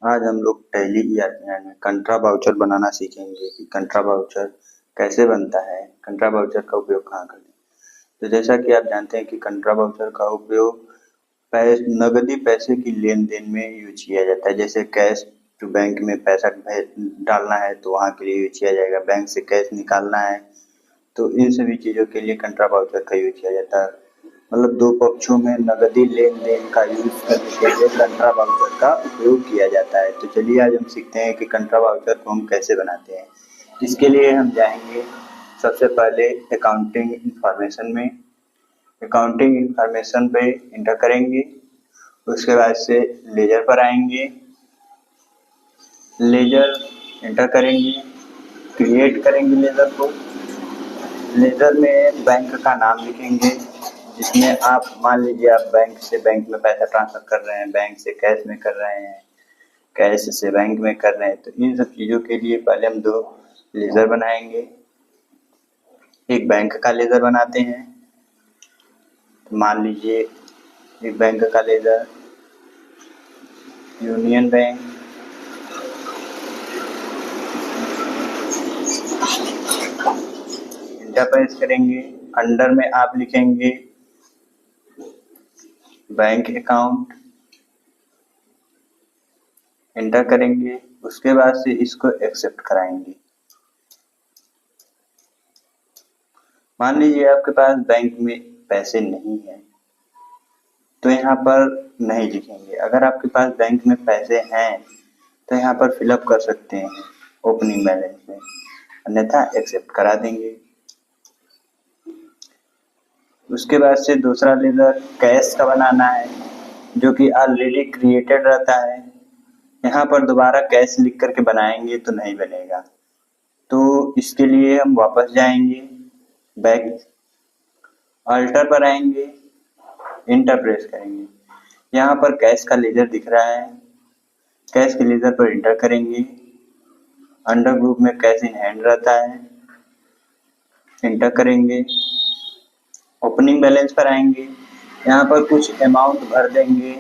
आज हम लोग टैली ERP में कंट्रा वाउचर बनाना सीखेंगे कि कंट्रा वाउचर कैसे बनता है, कंट्रा वाउचर का उपयोग कहाँ करें। तो जैसा कि आप जानते हैं कि कंट्रा वाउचर का उपयोग नगदी पैसे की लेन देन में यूज किया जाता है। जैसे कैश टू बैंक में पैसा डालना है तो वहाँ के लिए यूज किया जाएगा, बैंक से कैश निकालना है तो इन सभी चीज़ों के लिए कंट्रा वाउचर का यूज किया जाता है। मतलब दो पक्षों में नगदी लेन देन का यूज करने के लिए कंट्रा वाउचर का उपयोग किया जाता है। तो चलिए आज हम सीखते हैं कि कंट्रा वाउचर को हम कैसे बनाते हैं। इसके लिए हम जाएंगे सबसे पहले अकाउंटिंग इंफॉर्मेशन में। अकाउंटिंग इंफॉर्मेशन पे इंटर करेंगे, उसके बाद से लेजर पर आएंगे, लेजर इंटर करेंगे, क्रिएट करेंगे लेजर को। लेजर में बैंक का नाम लिखेंगे जिसमें आप मान लीजिए आप बैंक से बैंक में पैसा ट्रांसफर कर रहे हैं, बैंक से कैश में कर रहे हैं, कैश से बैंक में कर रहे हैं। तो इन सब चीज़ों के लिए पहले हम दो लेजर बनाएंगे। एक बैंक का लेजर बनाते हैं, तो मान लीजिए एक बैंक का ledger union bank, enter press करेंगे। अंडर में आप लिखेंगे बैंक अकाउंट, इंटर करेंगे। उसके बाद से इसको एक्सेप्ट कराएंगे। मान लीजिए आपके पास बैंक में पैसे नहीं है तो यहाँ पर नहीं लिखेंगे। अगर आपके पास बैंक में पैसे हैं तो यहाँ पर फिलअप कर सकते हैं ओपनिंग बैलेंस में, अन्यथा एक्सेप्ट करा देंगे। उसके बाद से दूसरा लेजर कैश का बनाना है जो कि ऑलरेडी क्रिएटेड रहता है। यहाँ पर दोबारा कैश लिख करके बनाएंगे तो नहीं बनेगा, तो इसके लिए हम वापस जाएंगे, बैक अल्टर पर आएंगे, इंटर प्रेस करेंगे। यहाँ पर कैश का लेजर दिख रहा है, कैश के लेजर पर इंटर करेंगे। अंडर ग्रुप में कैश इन हैंड रहता है, इंटर करेंगे। ओपनिंग बैलेंस पर आएंगे, यहाँ पर कुछ अमाउंट भर देंगे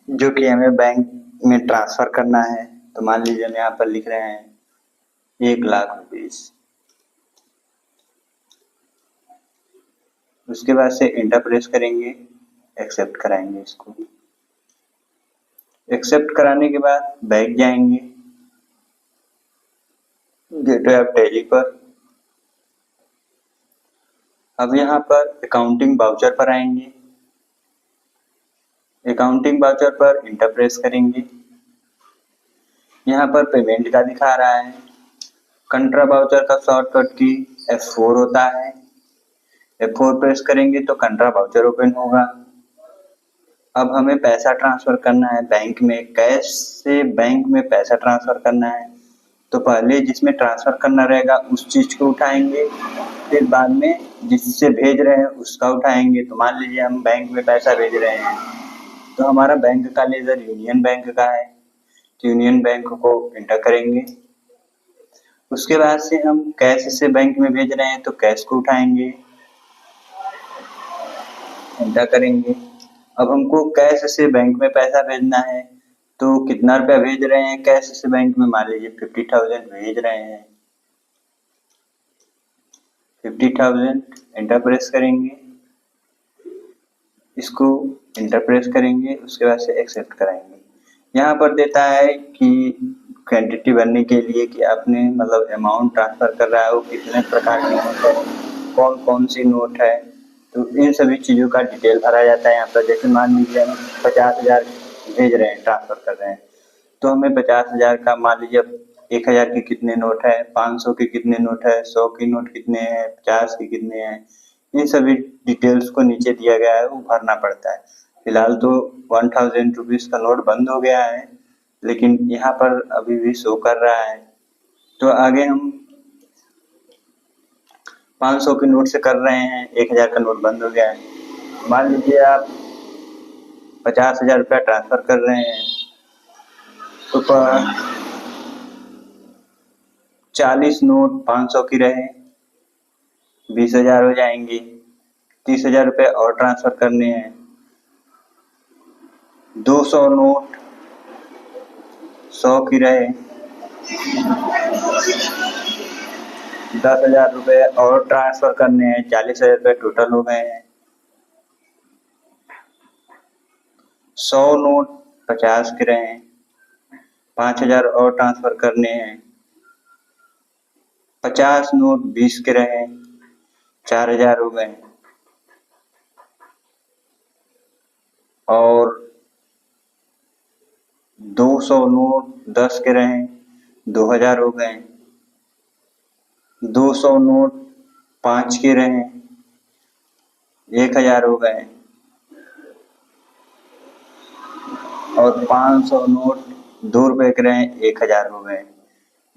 जो कि हमें बैंक में ट्रांसफर करना है। तो मान लीजिए हम यहाँ पर लिख रहे हैं 1,00,000 रुपीज। उसके बाद से इंटर प्रेस करेंगे, एक्सेप्ट कराएंगे। इसको एक्सेप्ट कराने के बाद बैक जाएंगे गेटवे ऑफ टैली पर। अब यहाँ पर अकाउंटिंग वाउचर पर आएंगे, अकाउंटिंग वाउचर पर इंटर प्रेस करेंगे। यहाँ पर पेमेंट का दिखा रहा है। कंट्रा वाउचर का शॉर्टकट की F4 होता है, F4 प्रेस करेंगे तो कंट्रा वाउचर ओपन होगा। अब हमें पैसा ट्रांसफर करना है बैंक में, कैश से बैंक में पैसा ट्रांसफर करना है। तो पहले जिसमें ट्रांसफर करना रहेगा उस चीज को उठाएंगे, फिर बाद में जिससे भेज रहे हैं उसका उठाएंगे। तो मान लीजिए हम बैंक में पैसा भेज रहे हैं तो हमारा बैंक का लेजर यूनियन बैंक का है, तो यूनियन बैंक को इंटर करेंगे। उसके बाद से हम कैश से बैंक में भेज रहे हैं तो कैश को उठाएंगे, इंटर करेंगे। अब हमको कैश से बैंक में पैसा भेजना है तो कितना रुपया भेज रहे हैं कैश से बैंक में, मान लीजिए 50,000 भेज रहे हैं, 50,000 इंटर प्रेस करेंगे। इसको इंटर प्रेस करेंगे, उसके बाद से एक्सेप्ट कराएंगे। यहाँ पर देता है कि क्वांटिटी भरने के लिए कि आपने मतलब अमाउंट ट्रांसफर कर रहा है वो कितने प्रकार की नोट है, कौन कौन सी नोट है। तो इन सभी चीज़ों का डिटेल भरा जाता है यहाँ पर। जैसे मान लीजिए हम 50,000 भेज रहे हैं, ट्रांसफर कर रहे हैं, तो हमें 50,000 का मान लीजिए 1,000 के कितने नोट है, 500 के कितने नोट है, 100 के नोट कितने हैं, 50 के कितने हैं, इन सभी डिटेल्स को नीचे दिया गया है वो भरना पड़ता है। फिलहाल तो 1,000 रुपीज़ का नोट बंद हो गया है लेकिन यहाँ पर अभी भी शो कर रहा है। तो आगे हम 500 के नोट से कर रहे हैं, 1,000 का नोट बंद हो गया है। मान लीजिए आप 50,000 रुपया ट्रांसफर कर रहे हैं तो 40 नोट 500 की रहे, 20,000 हो जाएंगी। 30,000 रुपये और ट्रांसफर करने हैं, 200 नोट 100 की रहे 10,000 रुपये और ट्रांसफर करने हैं, 40,000 रुपये टोटल हो गए हैं। 100 नोट 50 के रहे हैं, 5,000 और ट्रांसफर करने हैं। 50 नोट 20 के रहे, 4,000 हो गए। और 200 नोट 10 के रहे, 2,000 हो गए। 200 नोट 5 के रहे, 1,000 हो गए। और 500 नोट 2 रुपए के रहे, 1,000 हो गए।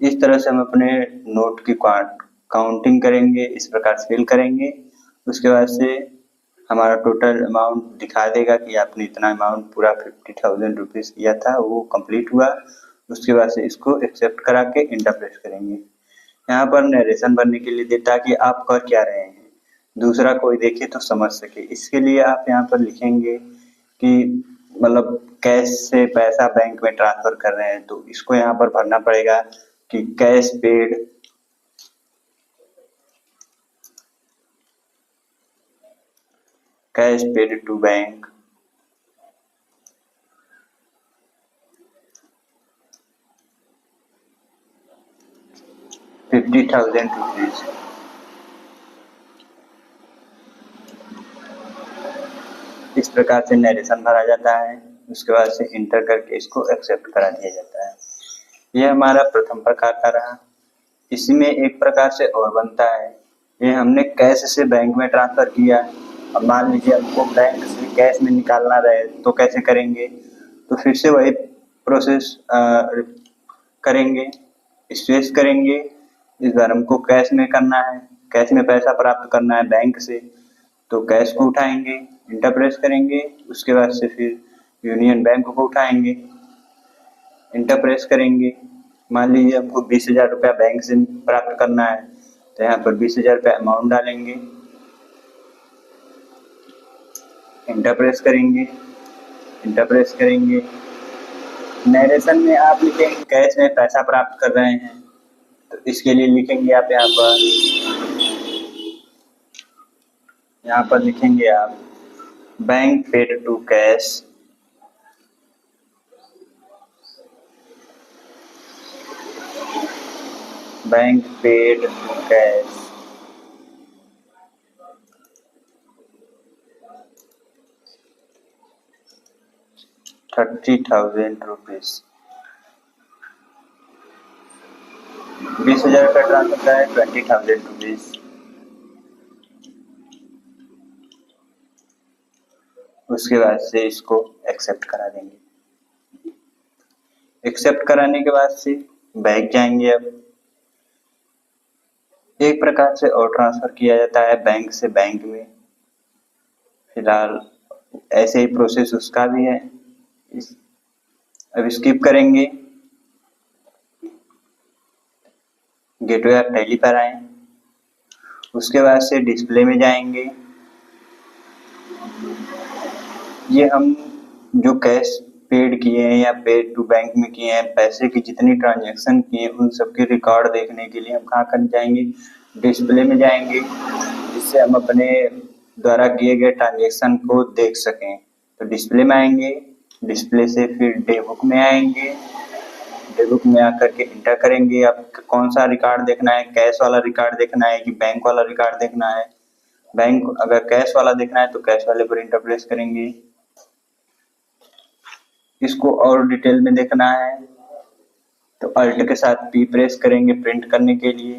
इस तरह से हम अपने नोट की काउंटिंग करेंगे, इस प्रकार से फिल करेंगे। उसके बाद से हमारा टोटल अमाउंट दिखा देगा कि आपने इतना अमाउंट पूरा 50,000 रुपीज़ किया था, वो कंप्लीट हुआ। उसके बाद से इसको एक्सेप्ट करा के इंटर प्रेस करेंगे। यहाँ पर नरेशन भरने के लिए देता है कि आप कर क्या रहे हैं, दूसरा कोई देखे तो समझ सके। इसके लिए आप यहाँ पर लिखेंगे कि मतलब कैश से पैसा बैंक में ट्रांसफर कर रहे हैं, तो इसको यहाँ पर भरना पड़ेगा कि कैश पेड टू बैंक। ₹50,000। इस प्रकार से नरेशन भरा जाता है। उसके बाद से इंटर करके इसको एक्सेप्ट करा दिया जाता है। यह हमारा प्रथम प्रकार का रहा। इसी में एक प्रकार से और बनता है, ये हमने कैश से बैंक में ट्रांसफर किया। अब मान लीजिए हमको बैंक से कैश में निकालना रहे तो कैसे करेंगे, तो फिर से वही प्रोसेस करेंगे, स्पेस करेंगे। इस बार हमको कैश में करना है, कैश में पैसा प्राप्त करना है बैंक से, तो कैश को उठाएंगे, इंटर प्रेस करेंगे। उसके बाद से फिर यूनियन बैंक को उठाएंगे, इंटर प्रेस करेंगे। मान लीजिए हमको 20,000 रुपया बैंक से प्राप्त करना है, तो यहाँ पर 20,000 रुपया अमाउंट डालेंगे, इंटर प्रेस करेंगे, इंटर प्रेस करेंगे। नरेशन में आप लिखेंगे कैश में पैसा प्राप्त कर रहे हैं, तो इसके लिए लिखेंगे आप यहाँ पर लिखेंगे आप bank paid to cash, bank paid to cash. ₹30,000। 20,000 रुपये ट्रांसफर का है, ₹20,000। उसके बाद से इसको एक्सेप्ट करा देंगे। एक्सेप्ट कराने के बाद से बैक जाएंगे। अब एक प्रकार से और ट्रांसफर किया जाता है बैंक से बैंक में, फिलहाल ऐसे ही प्रोसेस उसका भी है। अब स्किप करेंगे, गेटवे ऑफ टैली पर आए। उसके बाद से डिस्प्ले में जाएंगे। ये हम जो कैश पेड किए हैं या पेड टू बैंक में किए हैं, पैसे की जितनी ट्रांजैक्शन किए उन सबके रिकॉर्ड देखने के लिए हम कहाँ कर जाएंगे, डिस्प्ले में जाएंगे, जिससे हम अपने द्वारा किए गए ट्रांजैक्शन को देख सकें। तो डिस्प्ले में आएंगे, डिस्प्ले से फिर डे बुक में आएंगे, डे बुक में आकर के इंटर करेंगे। आपको कौन सा रिकॉर्ड देखना है, कैश वाला रिकॉर्ड देखना है कि बैंक वाला रिकॉर्ड देखना है। बैंक अगर कैश वाला देखना है तो कैश वाले पर इंटर प्रेस करेंगे। इसको और डिटेल में देखना है तो अल्ट के साथ पी प्रेस करेंगे प्रिंट करने के लिए।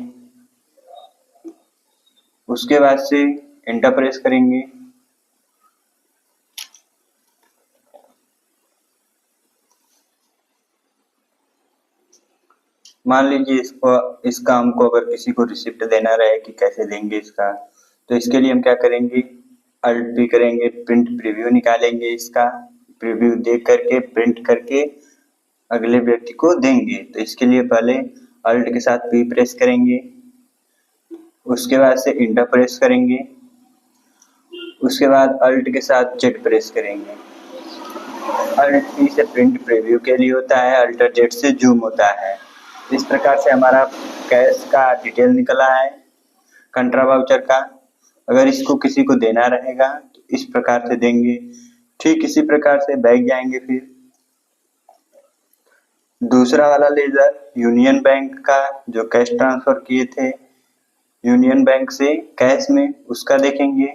उसके बाद से इंटर प्रेस करेंगे। मान लीजिए इस काम को अगर किसी को रिसिप्ट देना रहे कि कैसे देंगे इसका, तो इसके लिए हम क्या करेंगे, अल्ट पी करेंगे, प्रिंट प्रीव्यू निकालेंगे, इसका प्रीव्यू देख करके प्रिंट करके अगले व्यक्ति को देंगे। तो इसके लिए पहले अल्ट के साथ पी प्रेस करेंगे, उसके बाद से इंटर प्रेस करेंगे, उसके बाद अल्ट के साथ जेड प्रेस करेंगे। अल्ट P से प्रिंट प्रीव्यू के लिए होता है, अल्टर Z से जूम होता है। इस प्रकार से हमारा कैश का डिटेल निकला है कंट्रा वाउचर का। अगर इसको किसी को देना रहेगा तो इस प्रकार से देंगे। ठीक इसी प्रकार से बैक जाएंगे, फिर दूसरा वाला लेजर यूनियन बैंक का जो कैश ट्रांसफर किए थे यूनियन बैंक से कैश में, उसका देखेंगे।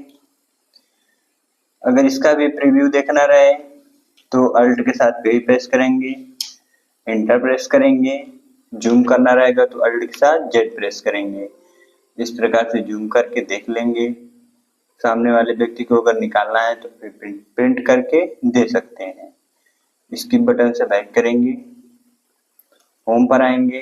अगर इसका भी प्रीव्यू देखना रहे तो अल्ट के साथ पे प्रेस करेंगे, एंटर प्रेस करेंगे। जूम करना रहेगा तो अल्ट के साथ जेड प्रेस करेंगे। इस प्रकार से जूम करके देख लेंगे। सामने वाले व्यक्ति को अगर निकालना है तो फिर प्रिंट करके दे सकते हैं। स्किप बटन से बैक करेंगे, होम पर आएंगे,